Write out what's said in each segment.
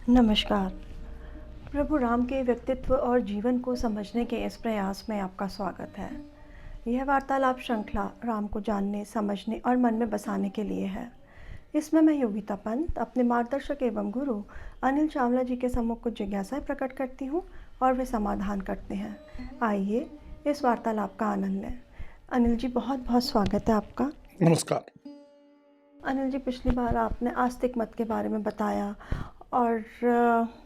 नमस्कार। प्रभु राम के व्यक्तित्व और जीवन को समझने के इस प्रयास में आपका स्वागत है। यह वार्तालाप श्रृंखला राम को जानने, समझने और मन में बसाने के लिए है। इसमें मैं योगिता पंत अपने मार्गदर्शक एवं गुरु अनिल चावला जी के सम्मुख कुछ जिज्ञासाएं प्रकट करती हूँ और वे समाधान करते हैं। आइए इस वार्तालाप का आनंद लें। अनिल जी, बहुत बहुत स्वागत है आपका। नमस्कार। अनिल जी, पिछली बार आपने आस्तिक मत के बारे में बताया और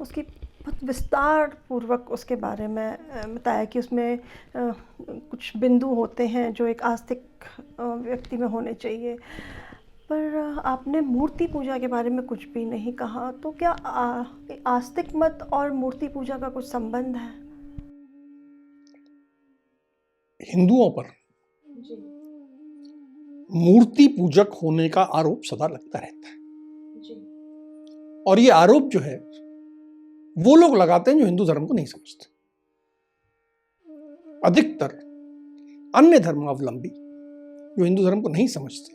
उसकी बहुत विस्तार पूर्वक उसके बारे में बताया कि उसमें कुछ बिंदु होते हैं जो एक आस्तिक व्यक्ति में होने चाहिए, पर आपने मूर्ति पूजा के बारे में कुछ भी नहीं कहा। तो क्या आस्तिक मत और मूर्ति पूजा का कुछ संबंध है? हिंदुओं पर मूर्ति पूजक होने का आरोप सदा लगता रहता है और ये आरोप जो है वो लोग लगाते हैं जो हिंदू धर्म को नहीं समझते। अधिकतर अन्य धर्मावलंबी जो हिंदू धर्म को नहीं समझते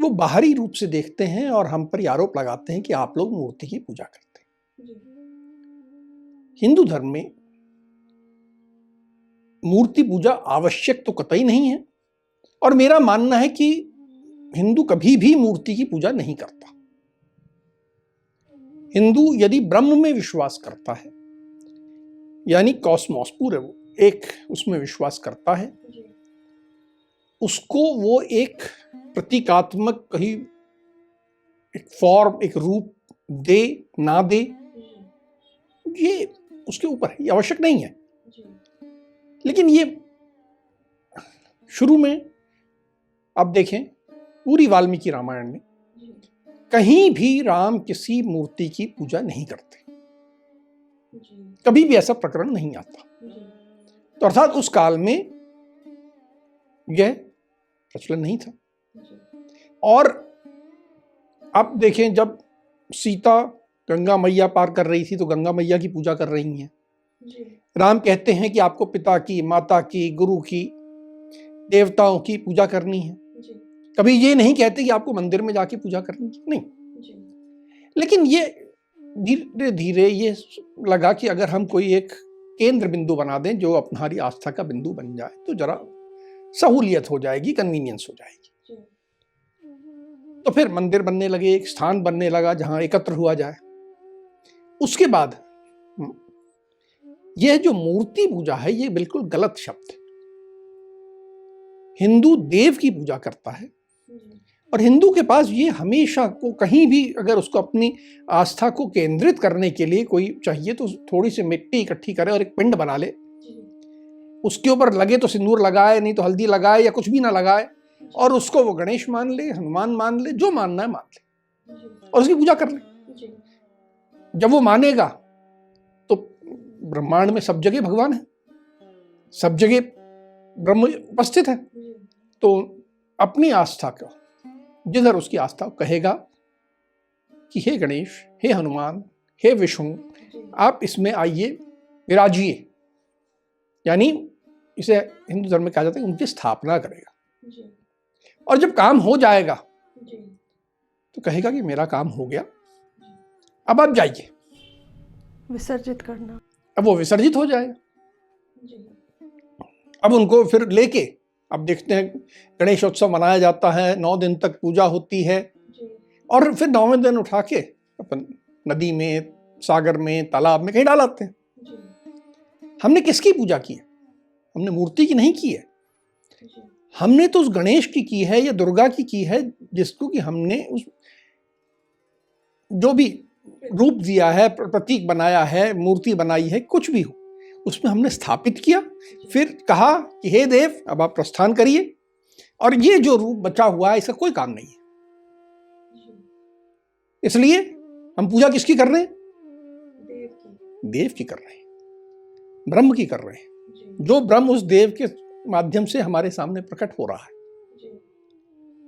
वो बाहरी रूप से देखते हैं और हम पर आरोप लगाते हैं कि आप लोग मूर्ति की पूजा करते हैं। हिंदू धर्म में मूर्ति पूजा आवश्यक तो कतई नहीं है और मेरा मानना है कि हिंदू कभी भी मूर्ति की पूजा नहीं करता। हिंदू यदि ब्रह्म में विश्वास करता है, यानी कॉस्मोस पूरे वो एक उसमें विश्वास करता है, उसको वो एक प्रतीकात्मक कहीं एक फॉर्म, एक रूप दे ना दे, ये उसके ऊपर है, ये आवश्यक नहीं है। लेकिन ये शुरू में आप देखें पूरी वाल्मीकि रामायण में कहीं भी राम किसी मूर्ति की पूजा नहीं करते, कभी भी ऐसा प्रकरण नहीं आता। तो अर्थात उस काल में यह प्रचलन नहीं था। और आप देखें जब सीता गंगा मैया पार कर रही थी तो गंगा मैया की पूजा कर रही हैं। राम कहते हैं कि आपको पिता की, माता की, गुरु की, देवताओं की पूजा करनी है। कभी ये नहीं कहते कि आपको मंदिर में जाके पूजा करनी है, नहीं। लेकिन ये धीरे धीरे ये लगा कि अगर हम कोई एक केंद्र बिंदु बना दें जो हमारी आस्था का बिंदु बन जाए तो जरा सहूलियत हो जाएगी, कन्वीनियंस हो जाएगी। तो फिर मंदिर बनने लगे, एक स्थान बनने लगा जहां एकत्र हुआ जाए। उसके बाद यह जो मूर्ति पूजा है ये बिल्कुल गलत शब्द है। हिंदू देव की पूजा करता है और हिंदू के पास ये हमेशा को कहीं भी अगर उसको अपनी आस्था को केंद्रित करने के लिए कोई चाहिए तो थोड़ी सी मिट्टी इकट्ठी करे और एक पिंड बना ले, उसके ऊपर लगे तो सिंदूर लगाए, नहीं तो हल्दी लगाए या कुछ भी ना लगाए, और उसको वो गणेश मान ले, हनुमान मान ले, जो मानना है मान ले और उसकी पूजा कर ले। जब वो मानेगा तो ब्रह्मांड में सब जगह भगवान है, सब जगह ब्रह्म उपस्थित है। तो अपनी आस्था को जिधर उसकी आस्था कहेगा कि हे गणेश, हे हनुमान, हे विष्णु, आप इसमें आइए, विराजिए, यानी इसे हिंदू धर्म में कहा जाता है उनकी स्थापना करेगा। और जब काम हो जाएगा तो कहेगा कि मेरा काम हो गया, अब आप जाइए, विसर्जित करना। अब वो विसर्जित हो जाएगा। अब उनको फिर लेके अब देखते हैं गणेशोत्सव मनाया जाता है, 9 दिन तक पूजा होती है और फिर 9वें दिन उठा के अपन नदी में, सागर में, तालाब में कहीं डालते हैं। हमने किसकी पूजा की है? हमने मूर्ति की नहीं की है। हमने तो उस गणेश की है या दुर्गा की है जिसको कि हमने उस जो भी रूप दिया है, प्रतीक बनाया है, मूर्ति बनाई है, कुछ भी हो, उसमें हमने स्थापित किया, फिर कहा कि हे देव अब आप प्रस्थान करिए, और ये जो रूप बचा हुआ है इसका कोई काम नहीं है। इसलिए हम पूजा किसकी कर रहे हैं? देव की कर रहे हैं, ब्रह्म की कर रहे हैं, जो ब्रह्म उस देव के माध्यम से हमारे सामने प्रकट हो रहा है।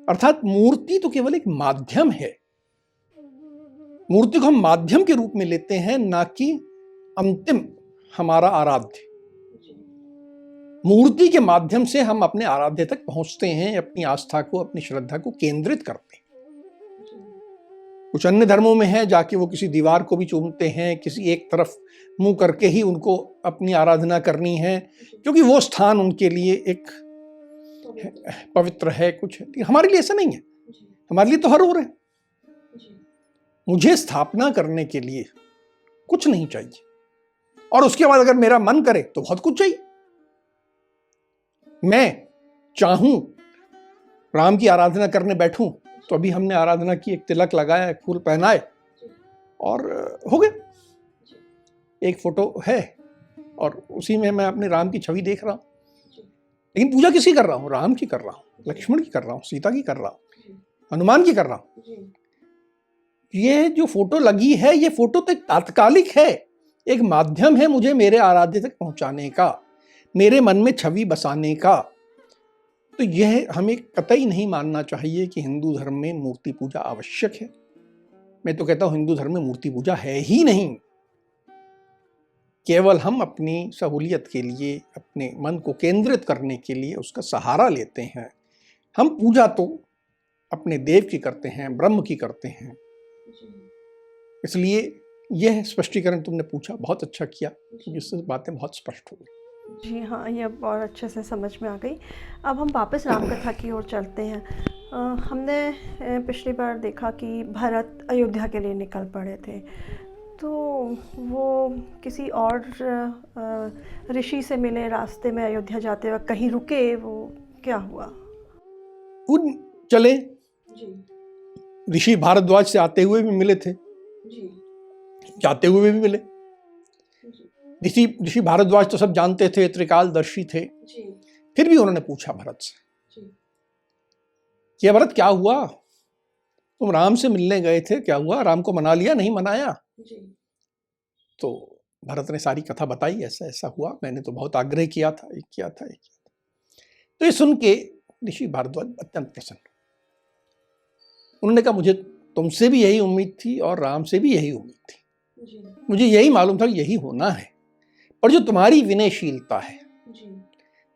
अर्थात मूर्ति तो केवल एक माध्यम है। मूर्ति को हम माध्यम के रूप में लेते हैं, ना कि अंतिम हमारा आराध्य। मूर्ति के माध्यम से हम अपने आराध्य तक पहुंचते हैं, अपनी आस्था को, अपनी श्रद्धा को केंद्रित करते हैं। कुछ अन्य धर्मों में है जाके वो किसी दीवार को भी चूमते हैं, किसी एक तरफ मुंह करके ही उनको अपनी आराधना करनी है, क्योंकि वो स्थान उनके लिए एक पवित्र है, कुछ है। हमारे लिए ऐसा नहीं है, हमारे लिए तो हर ओर है। मुझे स्थापना करने के लिए कुछ नहीं चाहिए, और उसके बाद अगर मेरा मन करे तो बहुत कुछ चाहिए। मैं चाहूं राम की आराधना करने बैठूं तो अभी हमने आराधना की, एक तिलक लगाया, एक फूल पहनाए और हो गया। एक फोटो है और उसी में मैं अपने राम की छवि देख रहा हूं, लेकिन पूजा किसकी कर रहा हूं? राम की कर रहा हूं, लक्ष्मण की कर रहा हूं, सीता की कर रहा हूं, हनुमान की कर रहा हूं। ये जो फोटो लगी है, ये फोटो तो एक तात्कालिक है, एक माध्यम है मुझे मेरे आराध्य तक पहुंचाने का, मेरे मन में छवि बसाने का। तो यह हमें कतई नहीं मानना चाहिए कि हिंदू धर्म में मूर्ति पूजा आवश्यक है। मैं तो कहता हूं हिंदू धर्म में मूर्ति पूजा है ही नहीं। केवल हम अपनी सहूलियत के लिए, अपने मन को केंद्रित करने के लिए उसका सहारा लेते हैं। हम पूजा तो अपने देव की करते हैं, ब्रह्म की करते हैं। इसलिए यह स्पष्टीकरण तुमने पूछा, बहुत अच्छा किया, जिससे बातें बहुत स्पष्ट हो गई। जी हाँ, ये अब और अच्छे से समझ में आ गई। अब हम वापस रामकथा की ओर चलते हैं। हमने पिछली बार देखा कि भरत अयोध्या के लिए निकल पड़े थे, तो वो किसी और ऋषि से मिले रास्ते में, अयोध्या जाते वक्त कहीं रुके, वो क्या हुआ? उन चले जी। ऋषि भारद्वाज से आते हुए भी मिले थे, जी। जाते हुए भी मिले। ऋषि भारद्वाज तो सब जानते थे, त्रिकालदर्शी थे। जी। फिर भी उन्होंने पूछा भरत से कि भरत क्या हुआ, तुम राम से मिलने गए थे, क्या हुआ, राम को मना लिया, नहीं मनाया? जी। तो भरत ने सारी कथा बताई, ऐसा ऐसा हुआ, मैंने तो बहुत आग्रह किया था, ये किया था, ये किया था। तो ये सुन के ऋषि भारद्वाज अत्यंत प्रसन्न। उन्होंने कहा मुझे तुमसे भी यही उम्मीद थी और राम से भी यही उम्मीद थी। जी। मुझे यही मालूम था कि यही होना है। और जो तुम्हारी विनयशीलता है,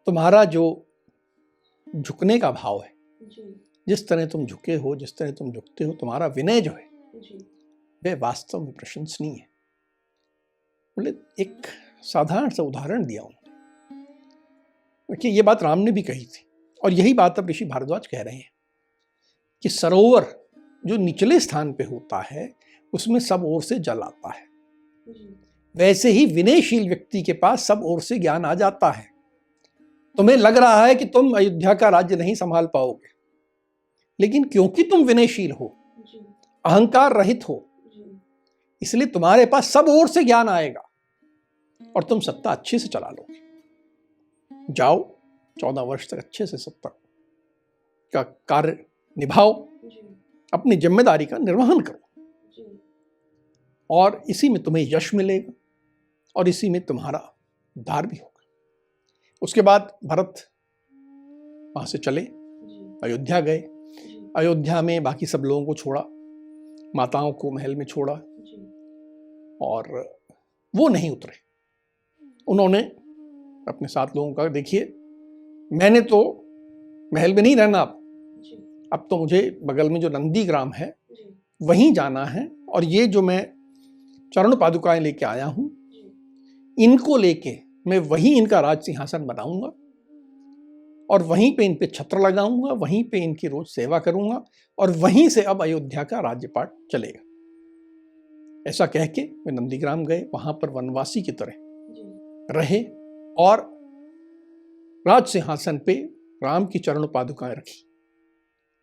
तुम्हारा जो झुकने का भाव है, जिस तरह तुम झुके हो, जिस तरह तुम झुकते हो, तुम्हारा विनय जो है वह वास्तव में प्रशंसनीय है। बोले एक साधारण सा उदाहरण दिया उन्होंने। देखिए ये बात राम ने भी कही थी और यही बात अब ऋषि भारद्वाज कह रहे हैं कि सरोवर जो निचले स्थान पे होता है उसमें सब ओर से जल आता है, वैसे ही विनयशील व्यक्ति के पास सब ओर से ज्ञान आ जाता है। तुम्हें लग रहा है कि तुम अयोध्या का राज्य नहीं संभाल पाओगे, लेकिन क्योंकि तुम विनयशील हो, अहंकार रहित हो, इसलिए तुम्हारे पास सब ओर से ज्ञान आएगा और तुम सत्ता अच्छे से चला लोगे। जाओ 14 वर्ष तक अच्छे से सत्ता का कार्य निभाओ, अपनी जिम्मेदारी का निर्वहन करो और इसी में तुम्हें यश मिलेगा और इसी में तुम्हारा उद्धार भी होगा। उसके बाद भरत वहां से चले, अयोध्या गए। अयोध्या में बाकी सब लोगों को छोड़ा, माताओं को महल में छोड़ा और वो नहीं उतरे। उन्होंने अपने साथ लोगों का, देखिए मैंने तो महल में नहीं रहना, अब तो मुझे बगल में जो नंदीग्राम है वहीं जाना है और ये जो मैं चरण पादुकाएं लेके आया हूं, इनको लेके मैं वहीं इनका राज सिंहासन बनाऊंगा और वहीं पे इन पे छत्र लगाऊंगा, वहीं पे इनकी रोज सेवा करूंगा और वहीं से अब अयोध्या का राज्यपाठ चलेगा। ऐसा कह के वे नंदीग्राम गए, वहां पर वनवासी की तरह रहे और राज सिंहासन पे राम की चरण पादुकाएं रखी।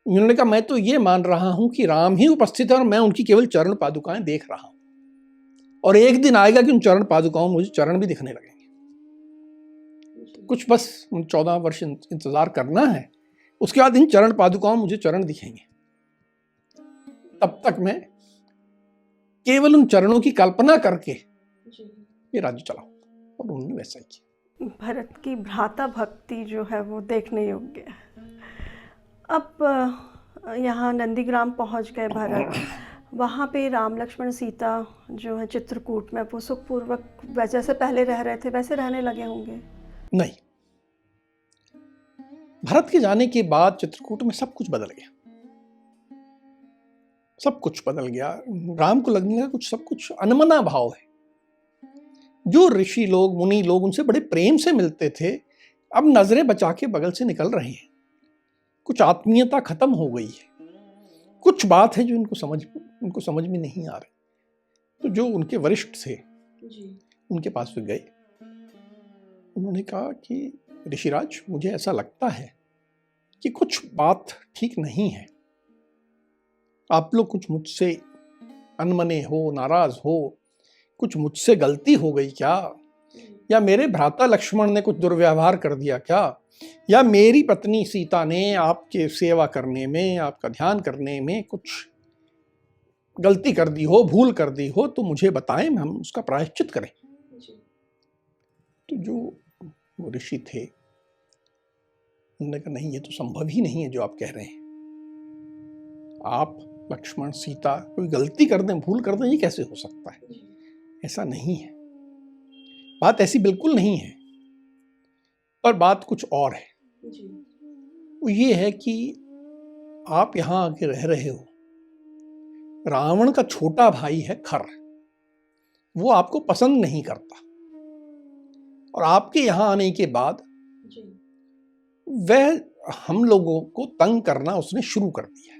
उन्होंने कहा मैं तो ये मान रहा हूं कि राम ही उपस्थित है और मैं उनकी केवल चरण पादुकाएं देख रहा हूं और एक दिन आएगा कि उन चरण पादुकाओं मुझे चरण भी दिखने लगेंगे। कुछ बस 14 वर्ष इंतजार करना है, उसके बाद इन चरण पादुकाओं मुझे चरण दिखेंगे। तब तक मैं केवल उन चरणों की कल्पना करके ये राज्य चलाऊं, और उन्होंने वैसा ही किया। भरत की भ्राता भक्ति जो है वो देखने योग्य है। अब यहाँ नंदीग्राम पहुँच गए भरत, वहाँ पे राम लक्ष्मण सीता जो है चित्रकूट में, वो सुखपूर्वक जैसे पहले रह रहे थे वैसे रहने लगे होंगे? नहीं, भरत के जाने के बाद चित्रकूट में सब कुछ बदल गया, सब कुछ बदल गया। राम को लगने लगा कुछ सब कुछ अनमना भाव है। जो ऋषि लोग, मुनि लोग उनसे बड़े प्रेम से मिलते थे, अब नजरें बचा के बगल से निकल रहे हैं। कुछ आत्मीयता खत्म हो गई है। कुछ बात है जो उनको समझ में नहीं आ रही। तो जो उनके वरिष्ठ थे उनके पास वे गए। उन्होंने कहा कि ऋषिराज, मुझे ऐसा लगता है कि कुछ बात ठीक नहीं है। आप लोग कुछ मुझसे अनमने हो, नाराज हो, कुछ मुझसे गलती हो गई क्या? या मेरे भ्राता लक्ष्मण ने कुछ दुर्व्यवहार कर दिया क्या? या मेरी पत्नी सीता ने आपके सेवा करने में, आपका ध्यान करने में कुछ गलती कर दी हो, भूल कर दी हो, तो मुझे बताएं, हम उसका प्रायश्चित करें। तो जो वो ऋषि थे उन्होंने कहा, नहीं, ये तो संभव ही नहीं है जो आप कह रहे हैं। आप, लक्ष्मण, सीता कोई गलती कर दें, भूल कर दें, ये कैसे हो सकता है? ऐसा नहीं है, बात ऐसी बिल्कुल नहीं है। पर बात कुछ और है। वो ये है कि आप यहां आके रह रहे हो, रावण का छोटा भाई है खर, वो आपको पसंद नहीं करता, और आपके यहां आने के बाद वह हम लोगों को तंग करना उसने शुरू कर दिया है।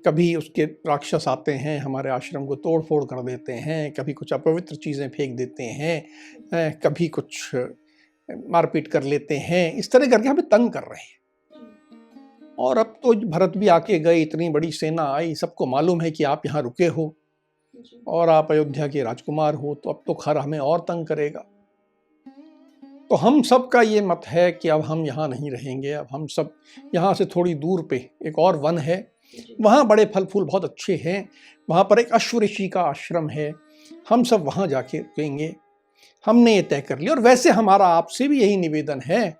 कभी उसके राक्षस आते हैं, हमारे आश्रम को तोड़ फोड़ कर देते हैं, कभी कुछ अपवित्र चीजें फेंक देते हैं, कभी कुछ मारपीट कर लेते हैं, इस तरह करके हमें तंग कर रहे हैं। और अब तो भरत भी आके गए, इतनी बड़ी सेना आई, सबको मालूम है कि आप यहाँ रुके हो और आप अयोध्या के राजकुमार हो, तो अब तो खर हमें और तंग करेगा। तो हम सब का ये मत है कि अब हम यहाँ नहीं रहेंगे। अब हम सब यहाँ से थोड़ी दूर पे एक और वन है, वहाँ बड़े फल फूल बहुत अच्छे हैं, वहाँ पर एक अश्व ऋषि का आश्रम है, हम सब वहाँ जाके रुकेंगे। हमने ये तय कर लिया। और वैसे हमारा आपसे भी यही निवेदन है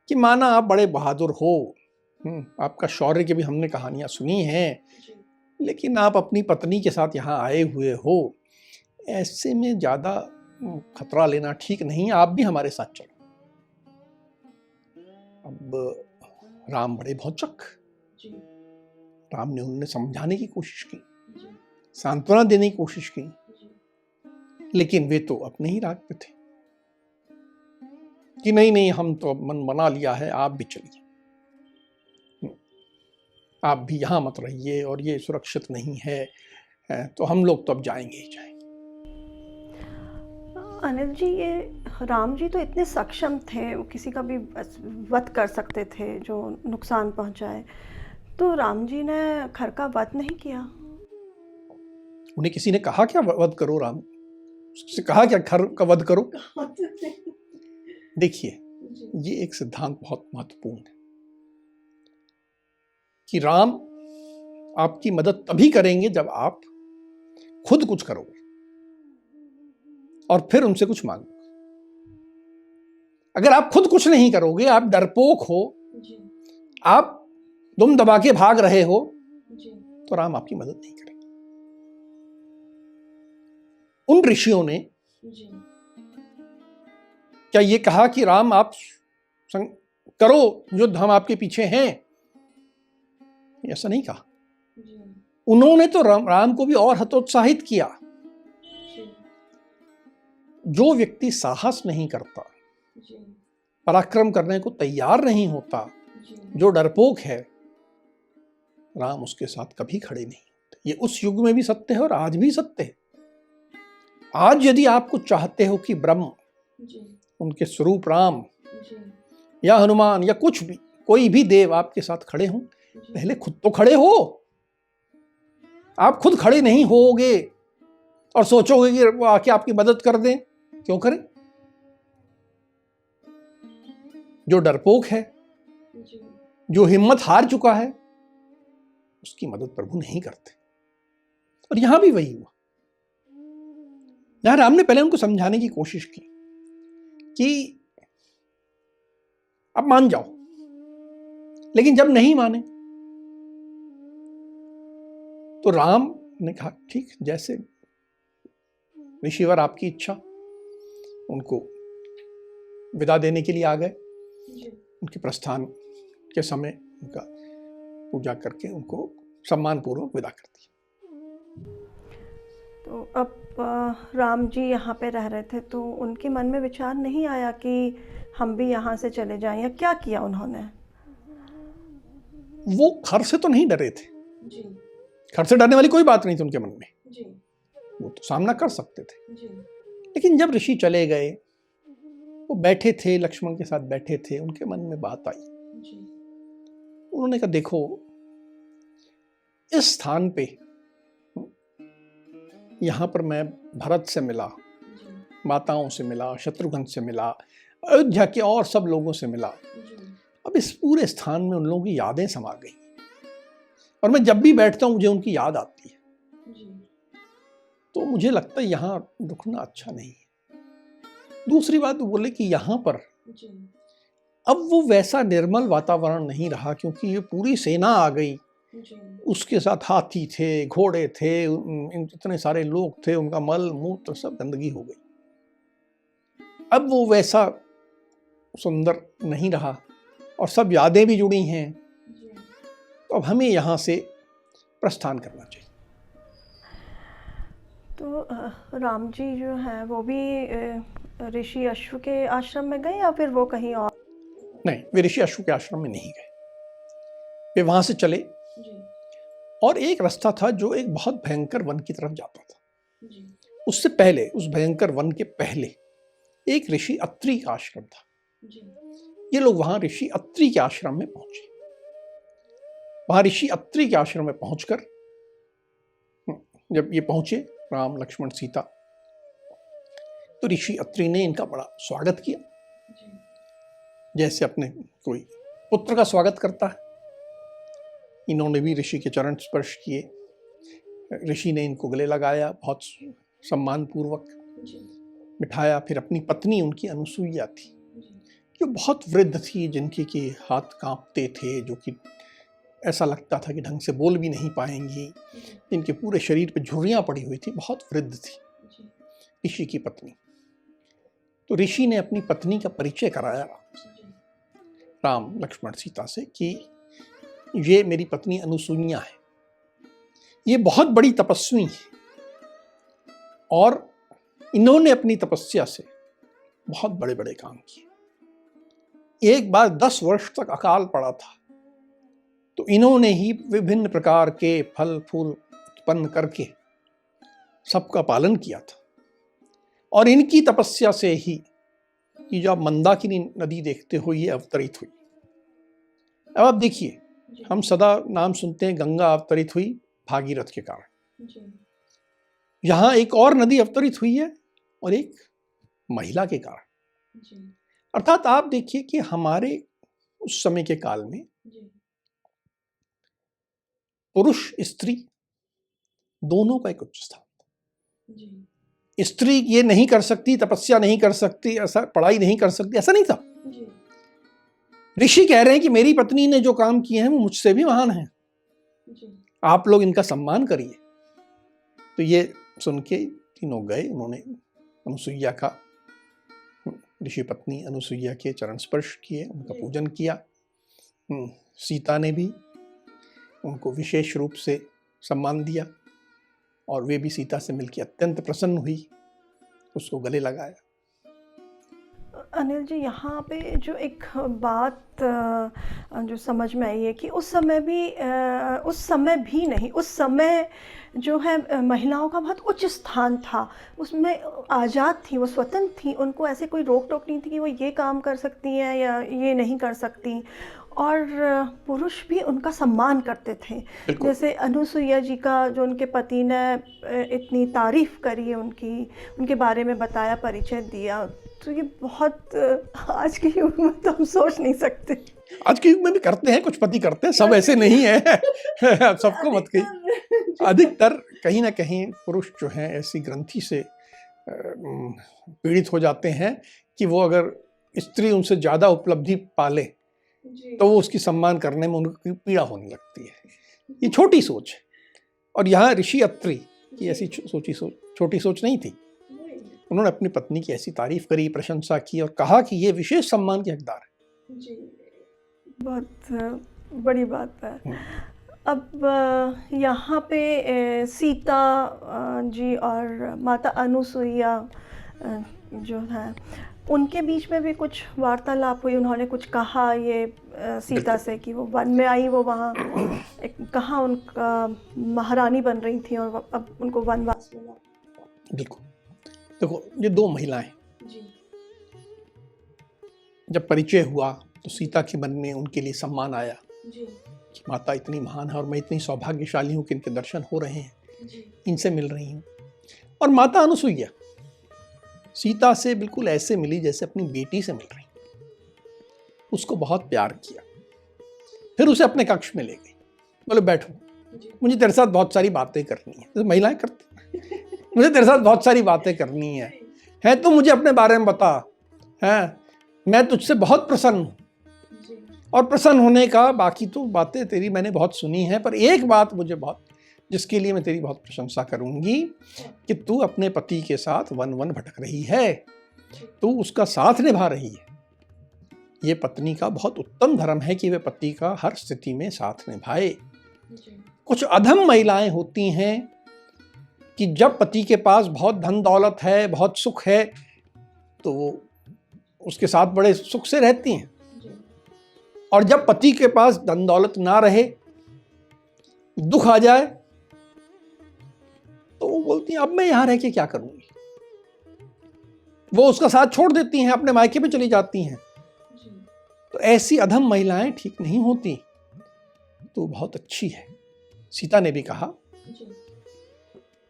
कि माना आप बड़े बहादुर हो, आपका शौर्य की भी हमने कहानियां सुनी हैं, लेकिन आप अपनी पत्नी के साथ यहाँ आए हुए हो, ऐसे में ज्यादा खतरा लेना ठीक नहीं, आप भी हमारे साथ चलो। अब राम बड़े भौचक, राम ने उन्हें समझाने की कोशिश की, सांत्वना देने की कोशिश की, लेकिन वे तो अपने ही राग पे थे कि नहीं, हम तो मन बना लिया है, आप भी चलिए, आप भी यहाँ मत रहिए, और ये सुरक्षित नहीं है, तो हम लोग तो अब जाएंगे ही जाएंगे। अनिल जी, ये राम जी तो इतने सक्षम थे, वो किसी का भी वध कर सकते थे जो नुकसान पहुंचाए, तो राम जी ने खर का वध नहीं किया? उन्हें किसी ने कहा क्या वध करो? राम से कहा क्या खर का वध करो? देखिए, ये एक सिद्धांत बहुत महत्वपूर्ण है कि राम आपकी मदद तभी करेंगे जब आप खुद कुछ करोगे और फिर उनसे कुछ मांगोगे। अगर आप खुद कुछ नहीं करोगे, आप डरपोक हो, आप दुम दबा के भाग रहे हो, तो राम आपकी मदद नहीं करेंगे। उन ऋषियों ने क्या ये कहा कि राम आप करो युद्ध, हम आपके पीछे हैं? ऐसा नहीं कहा। उन्होंने तो राम को भी और हतोत्साहित किया। जो व्यक्ति साहस नहीं करता, पराक्रम करने को तैयार नहीं होता, जो डरपोक है, राम उसके साथ कभी खड़े नहीं होते। ये उस युग में भी सत्य है और आज भी सत्य है। आज यदि आप कुछ चाहते हो कि ब्रह्म, उनके स्वरूप राम या हनुमान या कुछ भी, कोई भी देव आपके साथ खड़े हों, पहले खुद तो खड़े हो। आप खुद खड़े नहीं होगे और सोचोगे कि वो आके आपकी मदद कर दें, क्यों करें? जो डरपोक है, जो हिम्मत हार चुका है, उसकी मदद प्रभु नहीं करते। और यहां भी वही हुआ। यहां राम ने पहले उनको समझाने की कोशिश की कि अब मान जाओ, लेकिन जब नहीं माने तो राम ने कहा ठीक, जैसे ऋषिवर आपकी इच्छा। उनको विदा देने के लिए आ गए। उनके प्रस्थान के समय उनका पूजा करके उनको सम्मानपूर्वक विदा कर दिया। तो अब राम जी यहाँ पे रह रहे थे, तो उनके मन में विचार नहीं आया कि हम भी यहाँ से चले जाएं, या क्या किया उन्होंने? वो खर से तो नहीं डरे थे, जी खर से डरने वाली कोई बात नहीं थी उनके मन में, जी वो तो सामना कर सकते थे। जी लेकिन जब ऋषि चले गए, वो बैठे थे, लक्ष्मण के साथ बैठे थे, उनके मन में बात आई। जी उन्होंने कहा, देखो इस स्थान पे, यहाँ पर मैं भरत से मिला, माताओं से मिला, शत्रुघ्न से मिला, अयोध्या के और सब लोगों से मिला। अब इस पूरे स्थान में उन लोगों की यादें समा गई, और मैं जब भी बैठता हूँ मुझे उनकी याद आती है। तो मुझे लगता है यहाँ रुकना अच्छा नहीं है। दूसरी बात वो बोले कि यहाँ पर अब वो वैसा निर्मल वातावरण नहीं रहा, क्योंकि ये पूरी सेना आ गई, उसके साथ हाथी थे, घोड़े थे, इतने सारे लोग थे, उनका मल मूत्र सब गंदगी हो गई। अब वो वैसा सुंदर नहीं रहा, और सब यादें भी जुड़ी हैं। तो अब हमें यहाँ से प्रस्थान करना चाहिए। तो राम जी जो हैं वो भी ऋषि अश्व के आश्रम में गए, या फिर वो कहीं और? नहीं, वे ऋषि अश्व के आश्रम में नहीं गए, वे वहां से चले। और एक रास्ता था जो एक बहुत भयंकर वन की तरफ जाता था। उससे पहले, उस भयंकर वन के पहले एक ऋषि अत्रि का आश्रम था। ये लोग वहां ऋषि अत्रि के आश्रम में पहुंचे। वहां ऋषि अत्रि के आश्रम में पहुंचकर जब ये पहुंचे, राम लक्ष्मण सीता, तो ऋषि अत्रि ने इनका बड़ा स्वागत किया, जैसे अपने कोई पुत्र का स्वागत करता है। इन्होंने भी ऋषि के चरण स्पर्श किए, ऋषि ने इनको गले लगाया, बहुत सम्मान पूर्वक बिठाया। फिर अपनी पत्नी उनकी अनुसुईया थी, जो बहुत वृद्ध थी, जिनके के हाथ कांपते थे, जो कि ऐसा लगता था कि ढंग से बोल भी नहीं पाएंगी, इनके पूरे शरीर पे झुर्रियाँ पड़ी हुई थी, बहुत वृद्ध थी ऋषि की पत्नी। तो ऋषि ने अपनी पत्नी का परिचय कराया राम लक्ष्मण सीता से कि ये मेरी पत्नी अनुसुईया है, ये बहुत बड़ी तपस्वी है, और इन्होंने अपनी तपस्या से बहुत बड़े बड़े काम किए। एक बार 10 वर्ष तक अकाल पड़ा था, तो इन्होंने ही विभिन्न प्रकार के फल फूल उत्पन्न करके सबका पालन किया था। और इनकी तपस्या से ही कि जो आप मंदाकिनी नदी देखते हो, ये अवतरित हुई। अब आप देखिए, हम सदा नाम सुनते हैं गंगा अवतरित हुई भागीरथ के कारण। यहाँ एक और नदी अवतरित हुई है, और एक महिला के कारण। अर्थात आप देखिए कि हमारे उस समय के काल में पुरुष स्त्री दोनों का एक उच्च स्थान था। स्त्री ये नहीं कर सकती, तपस्या नहीं कर सकती, ऐसा पढ़ाई नहीं कर सकती, ऐसा नहीं था। ऋषि कह रहे हैं कि मेरी पत्नी ने जो काम किए हैं वो मुझसे भी महान हैं, आप लोग इनका सम्मान करिए। तो ये सुन के तीनों गए, उन्होंने अनुसुईया का, ऋषि पत्नी अनुसुईया के चरण स्पर्श किए, उनका पूजन किया। सीता ने भी उनको विशेष रूप से सम्मान दिया, और वे भी सीता से मिलकर अत्यंत प्रसन्न हुई, उसको गले लगाया। अनिल जी, यहाँ पे जो एक बात जो समझ में आई है कि उस समय भी नहीं, उस समय जो है महिलाओं का बहुत उच्च स्थान था, उसमें आज़ाद थी, वो स्वतंत्र थी, उनको ऐसे कोई रोक टोक नहीं थी कि वो ये काम कर सकती हैं या ये नहीं कर सकती। और पुरुष भी उनका सम्मान करते थे। जैसे अनुसुईया जी का जो उनके पति ने इतनी तारीफ़ करी है, उनके बारे में बताया, परिचय दिया, तो ये बहुत आज के युग में तो हम सोच नहीं सकते। आज के युग में भी करते हैं, कुछ पति करते हैं, सब ऐसे नहीं है सबको मत कही। अधिकतर कहीं ना कहीं पुरुष जो हैं ऐसी ग्रंथि से पीड़ित हो जाते हैं कि वो अगर स्त्री उनसे ज़्यादा उपलब्धि पाले तो वो उसकी सम्मान करने में उनकी पीड़ा होने लगती है। ये छोटी सोच है, और यहाँ ऋषि अत्रि की ऐसी छोटी सोच नहीं थी। उन्होंने अपनी पत्नी की ऐसी तारीफ करी, प्रशंसा की, और कहा कि ये विशेष सम्मान के हकदार है। बहुत बड़ी बात है। अब यहाँ पे सीता जी और माता अनुसुईया जो हैं, उनके बीच में भी कुछ वार्तालाप हुई, उन्होंने कुछ कहा ये सीता से कि वो वन में आई, वो वहाँ एक कहाँ उनका महारानी बन रही थी और अब उनको वनवास मिला। बिल्कुल। देखो, ये दो महिलाएं जी जब परिचय हुआ तो सीता के मन में उनके लिए सम्मान आया जी कि माता इतनी महान है और मैं इतनी सौभाग्यशाली हूँ कि इनके दर्शन हो रहे हैं, जी इनसे मिल रही हूँ। और माता अनुसुईया सीता से बिल्कुल ऐसे मिली जैसे अपनी बेटी से मिल रही, उसको बहुत प्यार किया। फिर उसे अपने कक्ष में ले गई, बोले बैठो, मुझे तेरे साथ बहुत सारी बातें करनी है। तो महिलाएं करती मुझे तेरे साथ बहुत सारी बातें करनी है तो मुझे अपने बारे में बता, है मैं तुझसे बहुत प्रसन्न हूँ। और प्रसन्न होने का बाकी तो बातें तेरी मैंने बहुत सुनी हैं, पर एक बात मुझे बहुत, जिसके लिए मैं तेरी बहुत प्रशंसा करूंगी कि तू अपने पति के साथ वन वन भटक रही है, तू उसका साथ निभा रही है। ये पत्नी का बहुत उत्तम धर्म है कि वे पति का हर स्थिति में साथ निभाए। कुछ अधम महिलाएं होती हैं कि जब पति के पास बहुत धन दौलत है, बहुत सुख है, तो वो उसके साथ बड़े सुख से रहती हैं, और जब पति के पास धन दौलत ना रहे, दुख आ जाए, तो वो बोलती हैं अब मैं यहां रह के क्या करूंगी। वो उसका साथ छोड़ देती हैं, अपने मायके पे चली जाती हैं। तो ऐसी अधम महिलाएं ठीक नहीं होती। तो बहुत अच्छी है। सीता ने भी कहा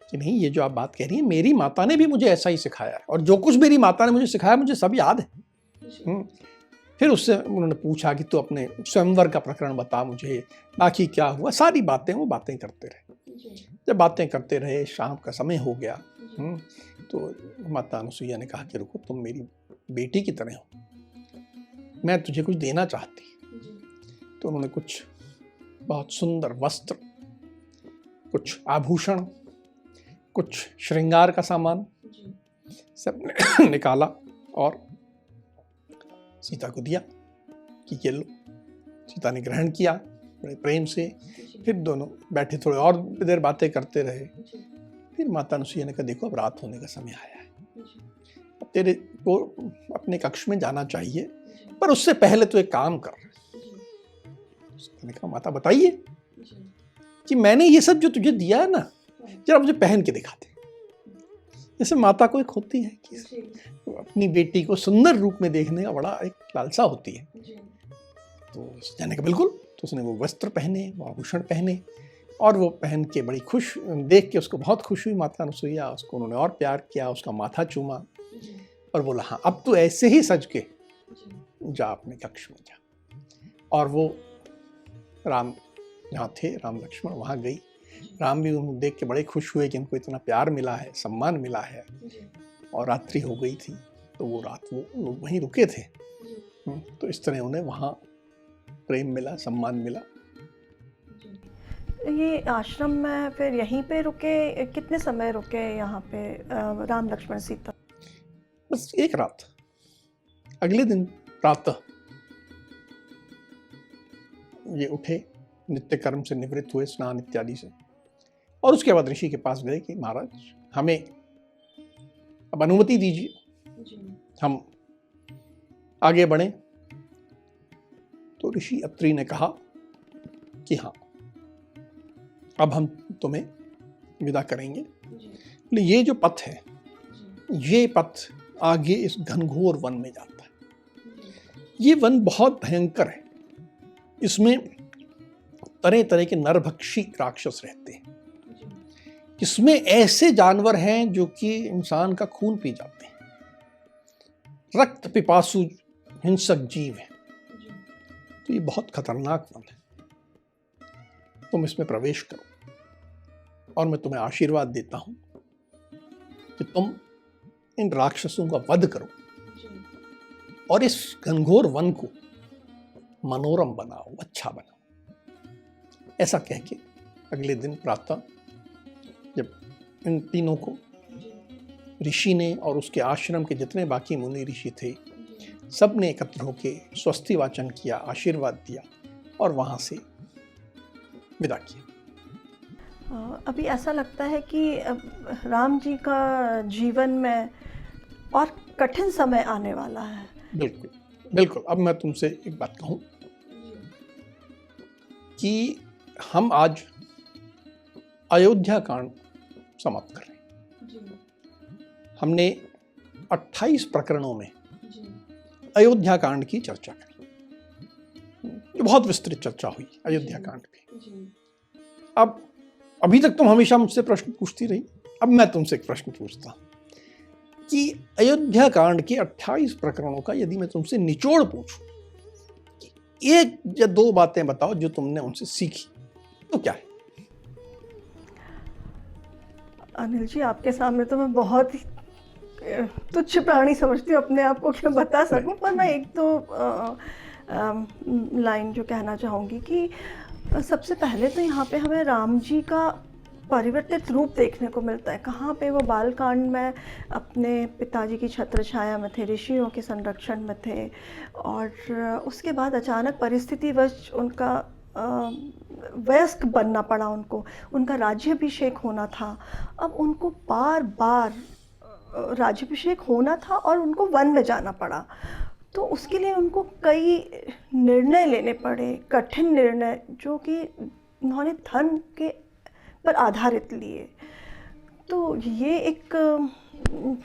कि नहीं, ये जो आप बात कह रही हैं, मेरी माता ने भी मुझे ऐसा ही सिखाया है, और जो कुछ मेरी माता ने मुझे सिखाया मुझे सब याद है। फिर उससे उन्होंने पूछा कि तू अपने स्वयंवर का प्रकरण बता मुझे, बाकी क्या हुआ, सारी बातें वो बातें करते रहे। जब बातें करते रहे, शाम का समय हो गया, तो माता अनुसुईया ने कहा कि रुको, तुम मेरी बेटी की तरह हो, मैं तुझे कुछ देना चाहती। तो उन्होंने कुछ बहुत सुंदर वस्त्र, कुछ आभूषण, कुछ श्रृंगार का सामान सब निकाला और सीता को दिया कि ये लो। सीता ने ग्रहण किया बड़े प्रेम से। फिर दोनों बैठे, थोड़ी और देर बातें करते रहे। फिर माता अनुसुईया ने कहा देखो, अब रात होने का समय आया है, अब तेरे को अपने कक्ष में जाना चाहिए, पर उससे पहले तो एक काम कर। उसने कहा माता बताइए कि मैंने ये सब जो तुझे दिया है ना, जरा मुझे पहन के दिखा दे। जैसे माता को एक होती है कि अपनी बेटी को सुंदर रूप में देखने का बड़ा एक लालसा होती है। तो जाने का बिल्कुल, तो उसने वो वस्त्र पहने, वो आभूषण पहने, और वो पहन के बड़ी खुश, देख के उसको बहुत खुश हुई माता अनुसुईया। उसको उन्होंने और प्यार किया, उसका माथा चूमा और बोला हाँ अब तो ऐसे ही सज के जा अपने कक्ष में जा। और वो राम जहाँ थे, राम लक्ष्मण, वहाँ गई। राम भी उनको देख के बड़े खुश हुए कि इनको इतना प्यार मिला है, सम्मान मिला है। और रात्रि हो गई थी, तो वो रात वो लोग वहीं रुके थे। तो इस तरह उन्हें वहाँ प्रेम मिला, सम्मान मिला। ये आश्रम में फिर यहीं पे रुके, कितने समय रुके यहाँ पे राम लक्ष्मण सीता? बस एक रात। अगले दिन प्रातः ये उठे, नित्य कर्म से निवृत्त हुए, स्नान इत्यादि से, और उसके बाद ऋषि के पास गए कि महाराज हमें अब अनुमति दीजिए, हम आगे बढ़े। तो ऋषि अत्रि ने कहा कि हाँ अब हम तुम्हें विदा करेंगे। ये जो पथ है, ये पथ आगे इस घनघोर वन में जाता है। ये वन बहुत भयंकर है, इसमें तरह तरह के नरभक्षी राक्षस रहते हैं। इसमें ऐसे जानवर हैं जो कि इंसान का खून पी जाते हैं, रक्त पिपासु हिंसक जीव है। तो ये बहुत खतरनाक वन है। तुम इसमें प्रवेश करो, और मैं तुम्हें आशीर्वाद देता हूं कि तुम इन राक्षसों का वध करो और इस घनघोर वन को मनोरम बनाओ, अच्छा बनाओ। ऐसा कह के अगले दिन प्रातः जब इन तीनों को ऋषि ने और उसके आश्रम के जितने बाकी मुनि ऋषि थे सब ने एकत्र होकर स्वस्ति वाचन किया, आशीर्वाद दिया और वहाँ से विदा किया। अभी ऐसा लगता है कि राम जी का जीवन में और कठिन समय आने वाला है। बिल्कुल बिल्कुल। अब मैं तुमसे एक बात कहूँ कि हम आज अयोध्या कांड समाप्त कर रहे हैं। हमने 28 प्रकरणों में अयोध्या कांड की चर्चा करी, जो बहुत विस्तृत चर्चा हुई अयोध्या कांड की। अब अभी तक तुम हमेशा मुझसे प्रश्न पूछती रही, अब मैं तुमसे एक प्रश्न पूछता हूं कि अयोध्या कांड के 28 प्रकरणों का यदि मैं तुमसे निचोड़ पूछूं कि एक या दो बातें बताओ जो तुमने उनसे सीखी, तो क्या है? अनिल जी, आपके सामने तो मैं बहुत ही तुच्छ प्राणी समझती हूँ अपने आप को कि मैं बता सकूं, पर मैं एक दो लाइन जो कहना चाहूँगी कि सबसे पहले तो यहाँ पे हमें राम जी का परिवर्तित रूप देखने को मिलता है। कहाँ पे वो बालकांड में अपने पिताजी की छत्र छाया में थे, ऋषियों के संरक्षण में थे, और उसके बाद अचानक परिस्थितिवश उनका वयस्क बनना पड़ा, उनका राज्याभिषेक होना था। अब उनको बार बार राज्याभिषेक होना था और उनको वन में जाना पड़ा, तो उसके लिए उनको कई निर्णय लेने पड़े, कठिन निर्णय, जो कि उन्होंने धर्म के पर आधारित लिए। तो ये एक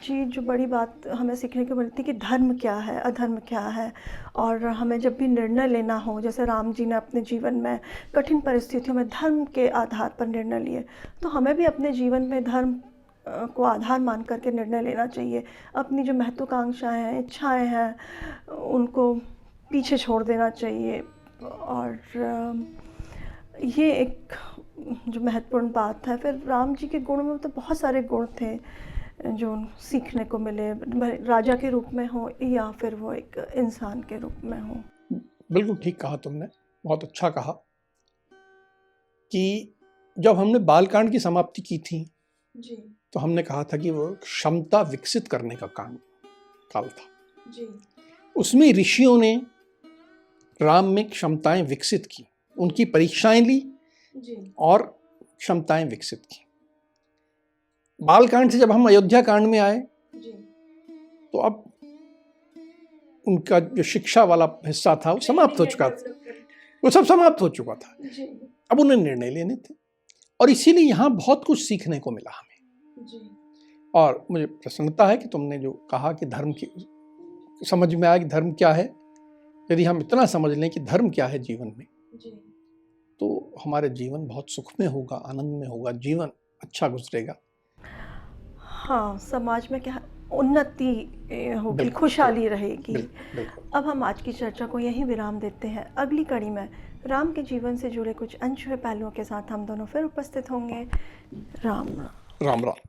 चीज़ जो बड़ी बात हमें सीखने को मिलती है कि धर्म क्या है, अधर्म क्या है। और हमें जब भी निर्णय लेना हो, जैसे राम जी ने अपने जीवन में कठिन परिस्थितियों में धर्म के आधार पर निर्णय लिए, तो हमें भी अपने जीवन में धर्म को आधार मान करके निर्णय लेना चाहिए। अपनी जो महत्वाकांक्षाएं हैं, इच्छाएं हैं, उनको पीछे छोड़ देना चाहिए। और ये एक जो महत्वपूर्ण बात है। फिर राम जी के गुण में तो बहुत सारे गुण थे जो सीखने को मिले, राजा के रूप में हो या फिर वो एक इंसान के रूप में हो। बिल्कुल ठीक कहा तुमने, बहुत अच्छा कहा कि जब हमने बालकांड की समाप्ति की थी जी, तो हमने कहा था कि वो क्षमता विकसित करने का काल था जी। उसमें ऋषियों ने राम में क्षमताएं विकसित की, उनकी परीक्षाएं ली जी, और क्षमताएं विकसित की। बालकांड से जब हम अयोध्या कांड में आए जी, तो अब उनका जो शिक्षा वाला हिस्सा था वो समाप्त हो चुका था, वो सब समाप्त हो चुका था। जी, अब उन्हें निर्णय लेने थे और इसीलिए यहाँ बहुत कुछ सीखने को मिला हमें। जी, और मुझे प्रसन्नता है कि तुमने जो कहा कि धर्म की समझ में आया कि धर्म क्या है। यदि हम इतना समझ लें कि धर्म क्या है जीवन में, जी, तो हमारे जीवन बहुत सुख में होगा, आनंद में होगा, जीवन अच्छा गुजरेगा। हाँ, समाज में क्या उन्नति होगी, बिल्कुल, खुशहाली रहेगी। बिल्कुल। अब हम आज की चर्चा को यहीं विराम देते हैं। अगली कड़ी में राम के जीवन से जुड़े कुछ अनछुए पहलुओं के साथ हम दोनों फिर उपस्थित होंगे। राम राम। राम राम।